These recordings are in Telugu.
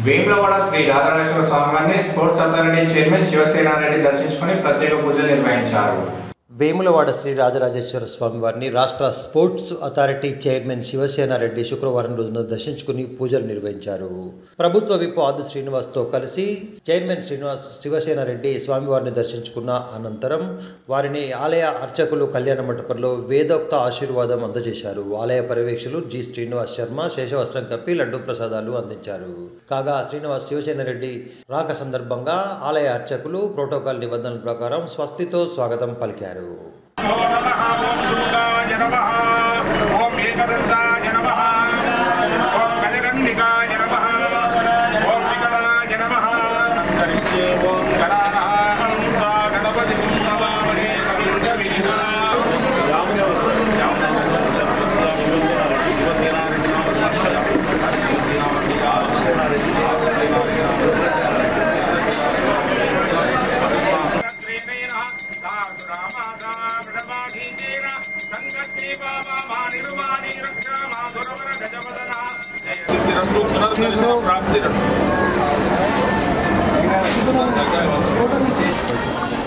వేములవాడ శ్రీ రాజరాజేశ్వర స్వామివారిని స్పోర్ట్స్ అథారిటీ చైర్మన్ శివసేనారెడ్డి దర్శించుకొని ప్రత్యేక పూజలు నిర్వహించారు. వేములవాడ శ్రీ రాజరాజేశ్వర స్వామివారిని రాష్ట్ర స్పోర్ట్స్ అథారిటీ చైర్మన్ శివసేనారెడ్డి శుక్రవారం రోజున దర్శించుకుని పూజలు నిర్వహించారు. ప్రభుత్వ విప్ ఆది శ్రీనివాస్తో కలిసి చైర్మన్ శివసేనారెడ్డి స్వామివారిని దర్శించుకున్న అనంతరం వారిని ఆలయ అర్చకులు కళ్యాణ మండపంలో వేదోక్త ఆశీర్వాదం అందజేశారు. ఆలయ పర్యవేక్షకులు జి శ్రీనివాస్ శర్మ శేషవస్త్రం కప్పి లడ్డు ప్రసాదాలు అందించారు. కాగా శివసేనారెడ్డి రాక సందర్భంగా ఆలయ అర్చకులు ప్రోటోకాల్ నిబంధనల ప్రకారం స్వస్తితో స్వాగతం పలికారు.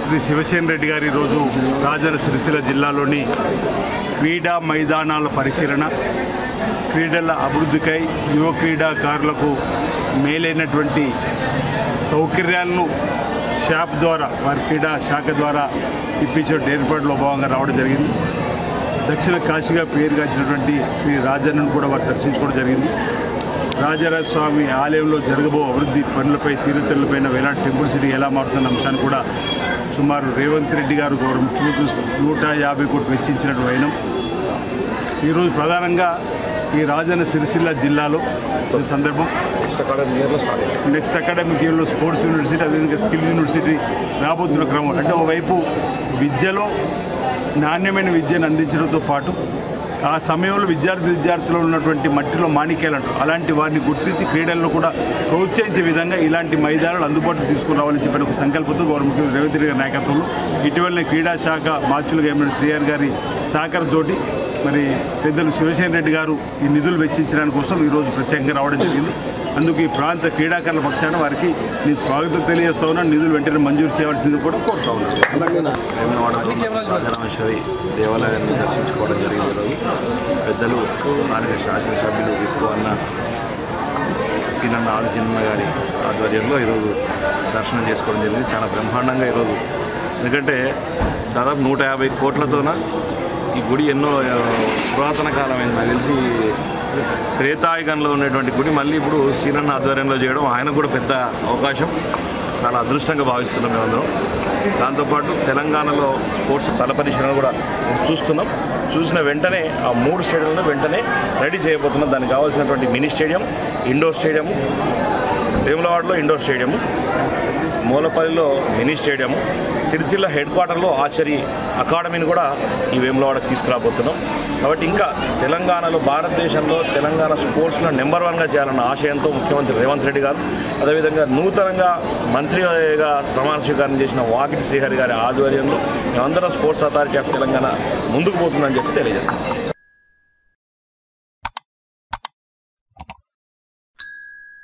శ్రీ శివసేనారెడ్డి గారు ఈరోజు రాజన్న సిరిసిల్ల జిల్లాలోని క్రీడా మైదానాల పరిశీలన, క్రీడల అభివృద్ధికై యువ క్రీడాకారులకు మేలైనటువంటి సౌకర్యాలను షాప్ ద్వారా వారి క్రీడా శాఖ ద్వారా ఇప్పించే ఏర్పాటులో భాగంగా రావడం జరిగింది. దక్షిణ కాశీగా పేరుగాంచినటువంటి శ్రీ రాజన్నను కూడా వారు దర్శించుకోవడం జరిగింది. రాజరాజ స్వామి ఆలయంలో జరగబో అభివృద్ధి పనులపై తీరుతెళ్లపైన వేలాంటి టెంపుల్ సిటీ ఎలా మారుతున్న అంశాన్ని కూడా సుమారు రేవంత్ రెడ్డి గారు ముఖ్యమంత్రి 150 కోట్లు వెచ్చించినటువంటి అయినం. ఈరోజు ప్రధానంగా ఈ రాజన్న సిరిసిల్ల జిల్లాలో సందర్భం నెక్స్ట్ అకాడమిక్ ఇయర్లో స్పోర్ట్స్ యూనివర్సిటీ, అదేవిధంగా స్కిల్ యూనివర్సిటీ రాబోతున్న క్రమం అంటే ఓవైపు విద్యలో నాణ్యమైన విద్యను అందించడంతో పాటు ఆ సమయంలో విద్యార్థులు ఉన్నటువంటి మట్టిలో మాణిక్యాలు అంటారు, అలాంటి వారిని గుర్తించి క్రీడల్లో కూడా ప్రోత్సహించే విధంగా ఇలాంటి మైదానాలు అందుబాటులో తీసుకుని రావాలని చెప్పిన ఒక సంకల్పంతో గౌరవ ముఖ్యమంత్రి రేవంత్ రెడ్డి గారి నాయకత్వంలో ఇటీవలనే క్రీడా శాఖ మార్చులుగా ఏమైనా శ్రీహర్ గారి సహకారంతోటి మరి పెద్దలు శివసేనారెడ్డి గారు ఈ నిధులు వెచ్చించడానికి కోసం ఈరోజు ప్రత్యేకంగా రావడం జరిగింది. అందుకు ఈ ప్రాంత క్రీడాకారుల పక్షాన వారికి నేను స్వాగతం తెలియజేస్తా ఉన్నాను. నిధులు వెంటనే మంజూరు చేయవలసింది కూడా కోరుతా ఉన్నాను. దేవాలయాన్ని దర్శించుకోవడం జరిగింది. పెద్దలు స్థానిక శాసనసభ్యులు ఎక్కువ అన్న సీనన్న ఆది సీనన్న గారి ఆధ్వర్యంలో ఈరోజు దర్శనం చేసుకోవడం జరిగింది. చాలా బ్రహ్మాండంగా ఈరోజు, ఎందుకంటే దాదాపు 150 కోట్లతోన ఈ గుడి ఎన్నో పురాతన కాలమైంది. నాకు తెలిసి త్రేతాయుగంలో ఉన్నటువంటి గుడి మళ్ళీ ఇప్పుడు సీనన్న ఆధ్వర్యంలో చేయడం ఆయన కూడా పెద్ద అవకాశం, చాలా అదృష్టంగా భావిస్తున్నాం మేమందరం. దాంతోపాటు తెలంగాణలో స్పోర్ట్స్ స్థల పరిశీలన కూడా చూస్తున్నాం. చూసిన వెంటనే ఆ 3 స్టేడియంలో వెంటనే రెడీ చేయబోతున్నాం. దానికి కావాల్సినటువంటి మినీ స్టేడియం, ఇండోర్ స్టేడియము, వేములవాడలో ఇండోర్ స్టేడియము, మూలపల్లిలో మినీ స్టేడియము, సిరిసిల్ల హెడ్ క్వార్టర్లో ఆర్చరీ అకాడమీని కూడా ఈ వేములవాడకు తీసుకురాబోతున్నాం. కాబట్టి ఇంకా తెలంగాణలో, భారతదేశంలో తెలంగాణ స్పోర్ట్స్లో నెంబర్ 1గా చేయాలన్న ఆశయంతో ముఖ్యమంత్రి రేవంత్ రెడ్డి గారు, అదేవిధంగా నూతనంగా మంత్రిగా ప్రమాణ స్వీకారం చేసిన వాకిటి శ్రీహరి గారి ఆధ్వర్యంలో మేమందరం స్పోర్ట్స్ అథారిటీ ఆఫ్ తెలంగాణ ముందుకు పోతుందని చెప్పి తెలియజేస్తాం.